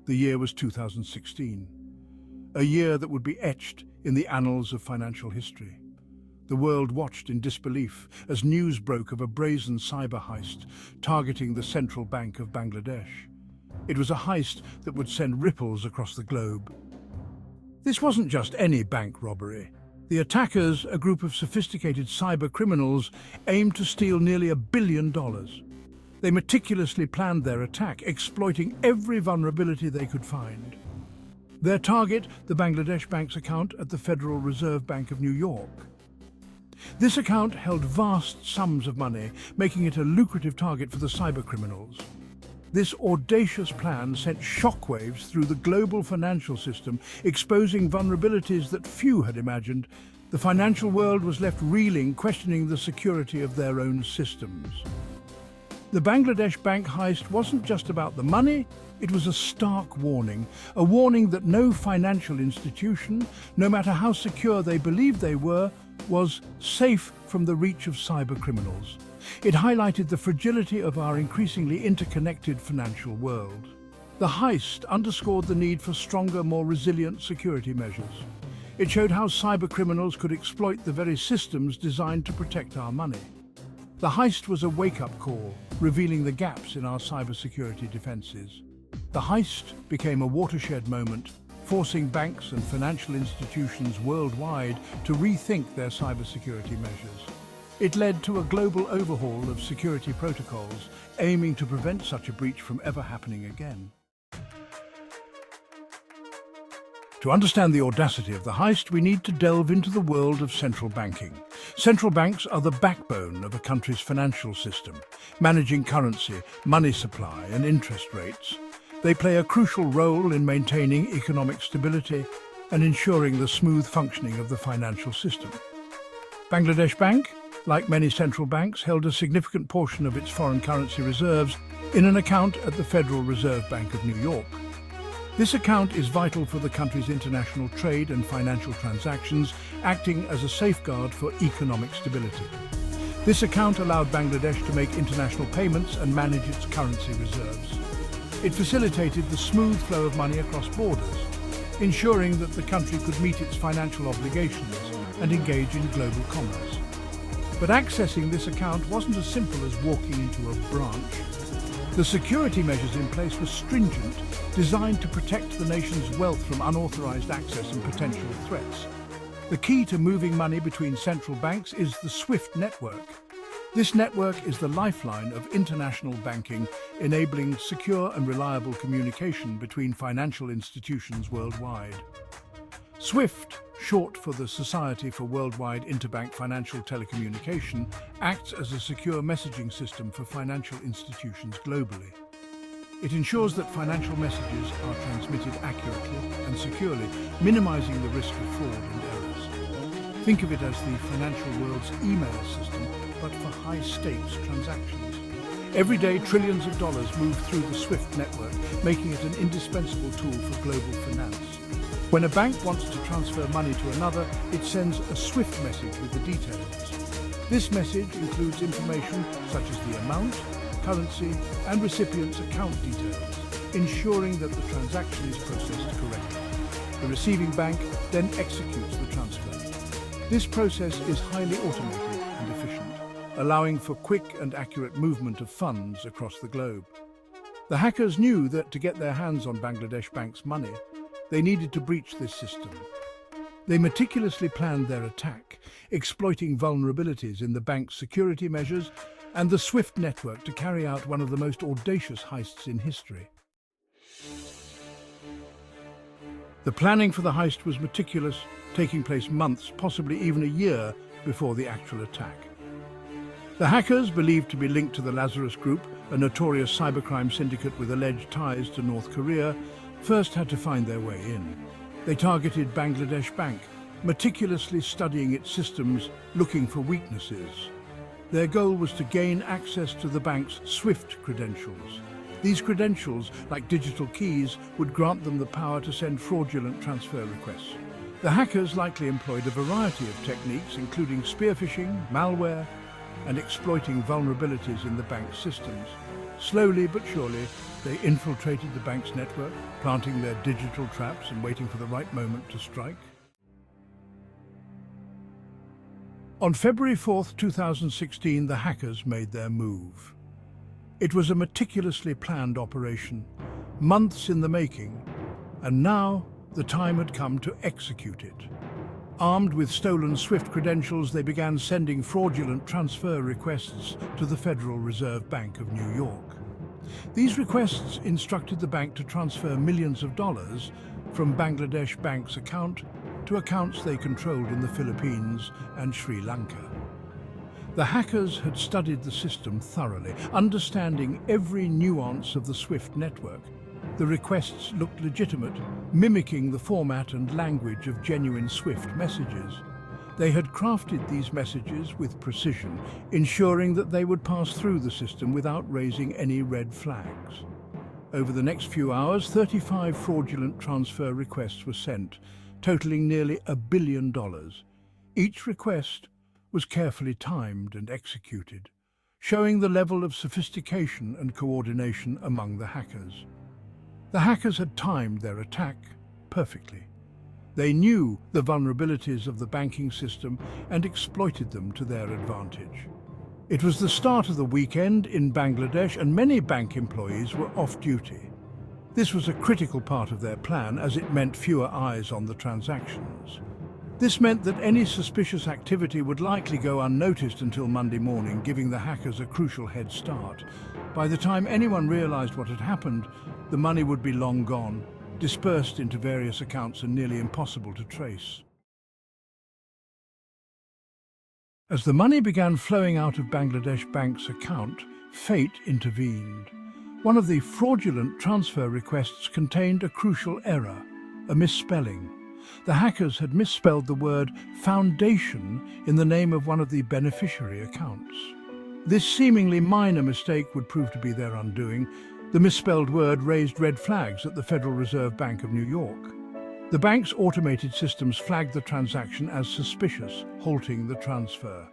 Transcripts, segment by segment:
The year was 2016, a year that would be etched in the annals of financial history. The world watched in disbelief as news broke of a brazen cyber heist targeting the central bank of Bangladesh. It was a heist that would send ripples across the globe. This wasn't just any bank robbery. The attackers, a group of sophisticated cyber criminals, aimed to steal nearly $1 billion. They meticulously planned their attack, exploiting every vulnerability they could find. Their target, the Bangladesh bank's account at the Federal Reserve Bank of New York. This account held vast sums of money, making it a lucrative target for the cybercriminals. This audacious plan sent shockwaves through the global financial system, exposing vulnerabilities that few had imagined. The financial world was left reeling, questioning the security of their own systems. The Bangladesh bank heist wasn't just about the money, it was a stark warning. A warning that no financial institution, no matter how secure they believed they were, was safe from the reach of cybercriminals. It highlighted the fragility of our increasingly interconnected financial world. The heist underscored the need for stronger, more resilient security measures. It showed how cybercriminals could exploit the very systems designed to protect our money. The heist was a wake-up call, revealing the gaps in our cybersecurity defenses. The heist became a watershed moment, forcing banks and financial institutions worldwide to rethink their cybersecurity measures. It led to a global overhaul of security protocols, aiming to prevent such a breach from ever happening again. To understand the audacity of the heist, we need to delve into the world of central banking. Central banks are the backbone of a country's financial system, managing currency, money supply, and interest rates. They play a crucial role in maintaining economic stability and ensuring the smooth functioning of the financial system. Bangladesh Bank, like many central banks, held a significant portion of its foreign currency reserves in an account at the Federal Reserve Bank of New York. This account is vital for the country's international trade and financial transactions, acting as a safeguard for economic stability. This account allowed Bangladesh to make international payments and manage its currency reserves. It facilitated the smooth flow of money across borders, ensuring that the country could meet its financial obligations and engage in global commerce. But accessing this account wasn't as simple as walking into a branch. The security measures in place were stringent, designed to protect the nation's wealth from unauthorized access and potential threats. The key to moving money between central banks is the SWIFT network. This network is the lifeline of international banking, enabling secure and reliable communication between financial institutions worldwide. SWIFT, short for the Society for Worldwide Interbank Financial Telecommunication, acts as a secure messaging system for financial institutions globally. It ensures that financial messages are transmitted accurately and securely, minimizing the risk of fraud and errors. Think of it as the financial world's email system, but for high-stakes transactions. Every day, trillions of dollars move through the SWIFT network, making it an indispensable tool for global finance. When a bank wants to transfer money to another, it sends a SWIFT message with the details. This message includes information such as the amount, currency, and recipient's account details, ensuring that the transaction is processed correctly. The receiving bank then executes the transfer. This process is highly automated and efficient, allowing for quick and accurate movement of funds across the globe. The hackers knew that to get their hands on Bangladesh Bank's money, they needed to breach this system. They meticulously planned their attack, exploiting vulnerabilities in the bank's security measures and the SWIFT network to carry out one of the most audacious heists in history. The planning for the heist was meticulous, taking place months, possibly even a year, before the actual attack. The hackers, believed to be linked to the Lazarus Group, a notorious cybercrime syndicate with alleged ties to North Korea, first had to find their way in. They targeted Bangladesh Bank, meticulously studying its systems, looking for weaknesses. Their goal was to gain access to the bank's SWIFT credentials. These credentials, like digital keys, would grant them the power to send fraudulent transfer requests. The hackers likely employed a variety of techniques, including spear phishing, malware, and exploiting vulnerabilities in the bank's systems. Slowly but surely, They infiltrated the bank's network, planting their digital traps and waiting for the right moment to strike. On February 4th, 2016, the hackers made their move. It was a meticulously planned operation, months in the making, and now the time had come to execute it. Armed with stolen SWIFT credentials, they began sending fraudulent transfer requests to the Federal Reserve Bank of New York. These requests instructed the bank to transfer millions of dollars from Bangladesh Bank's account to accounts they controlled in the Philippines and Sri Lanka. The hackers had studied the system thoroughly, understanding every nuance of the SWIFT network. The requests looked legitimate, mimicking the format and language of genuine SWIFT messages. They had crafted these messages with precision, ensuring that they would pass through the system without raising any red flags. Over the next few hours, 35 fraudulent transfer requests were sent, totaling nearly $1 billion. Each request was carefully timed and executed, showing the level of sophistication and coordination among the hackers. The hackers had timed their attack perfectly. They knew the vulnerabilities of the banking system and exploited them to their advantage. It was the start of the weekend in Bangladesh, and many bank employees were off duty. This was a critical part of their plan, as it meant fewer eyes on the transactions. This meant that any suspicious activity would likely go unnoticed until Monday morning, giving the hackers a crucial head start. By the time anyone realized what had happened, the money would be long gone, dispersed into various accounts and nearly impossible to trace. As the money began flowing out of Bangladesh Bank's account, fate intervened. One of the fraudulent transfer requests contained a crucial error, a misspelling. The hackers had misspelled the word foundation in the name of one of the beneficiary accounts. This seemingly minor mistake would prove to be their undoing. The misspelled word raised red flags at the Federal Reserve Bank of New York. The bank's automated systems flagged the transaction as suspicious, halting the transfer.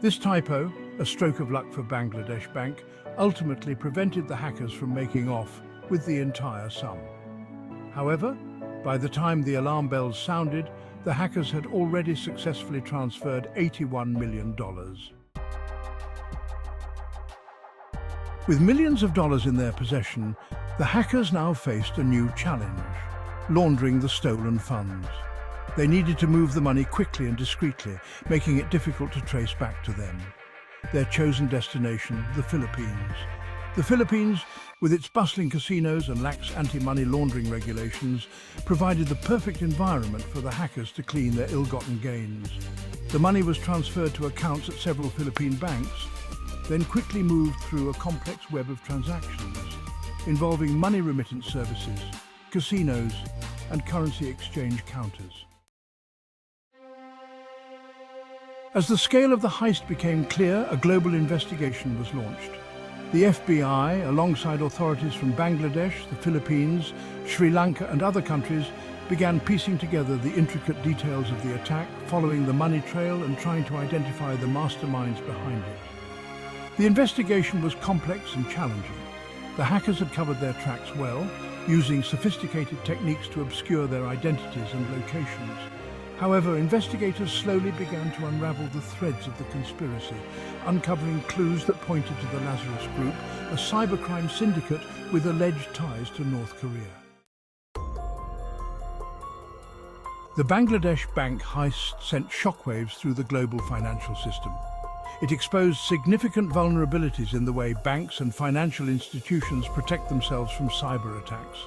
This typo, a stroke of luck for Bangladesh Bank, ultimately prevented the hackers from making off with the entire sum. However, by the time the alarm bells sounded, the hackers had already successfully transferred $81 million. With millions of dollars in their possession, the hackers now faced a new challenge: laundering the stolen funds. They needed to move the money quickly and discreetly, making it difficult to trace back to them. Their chosen destination, the Philippines. The Philippines, with its bustling casinos and lax anti-money laundering regulations, provided the perfect environment for the hackers to clean their ill-gotten gains. The money was transferred to accounts at several Philippine banks, then quickly moved through a complex web of transactions involving money remittance services, casinos, and currency exchange counters. As the scale of the heist became clear, a global investigation was launched. The FBI, alongside authorities from Bangladesh, the Philippines, Sri Lanka, and other countries, began piecing together the intricate details of the attack, following the money trail and trying to identify the masterminds behind it. The investigation was complex and challenging. The hackers had covered their tracks well, using sophisticated techniques to obscure their identities and locations. However, investigators slowly began to unravel the threads of the conspiracy, uncovering clues that pointed to the Lazarus Group, a cybercrime syndicate with alleged ties to North Korea. The Bangladesh bank heist sent shockwaves through the global financial system. It exposed significant vulnerabilities in the way banks and financial institutions protect themselves from cyber attacks.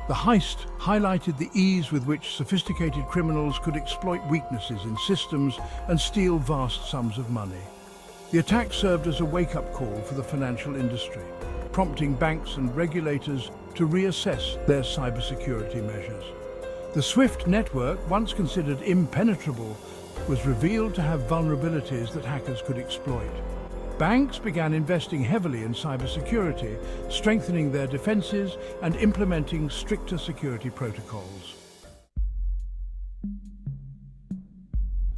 The heist highlighted the ease with which sophisticated criminals could exploit weaknesses in systems and steal vast sums of money. The attack served as a wake-up call for the financial industry, prompting banks and regulators to reassess their cybersecurity measures. The SWIFT network, once considered impenetrable, was revealed to have vulnerabilities that hackers could exploit. Banks began investing heavily in cybersecurity, strengthening their defenses and implementing stricter security protocols.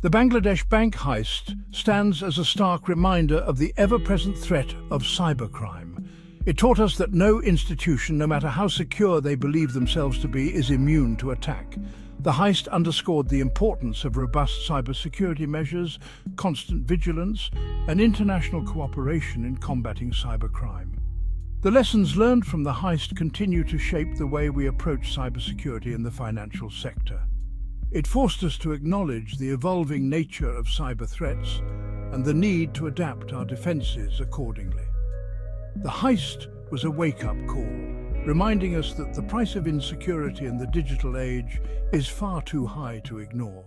The Bangladesh bank heist stands as a stark reminder of the ever-present threat of cybercrime. It taught us that no institution, no matter how secure they believe themselves to be, is immune to attack. The heist underscored the importance of robust cybersecurity measures, constant vigilance, and international cooperation in combating cybercrime. The lessons learned from the heist continue to shape the way we approach cybersecurity in the financial sector. It forced us to acknowledge the evolving nature of cyber threats and the need to adapt our defenses accordingly. The heist was a wake-up call, reminding us that the price of insecurity in the digital age is far too high to ignore.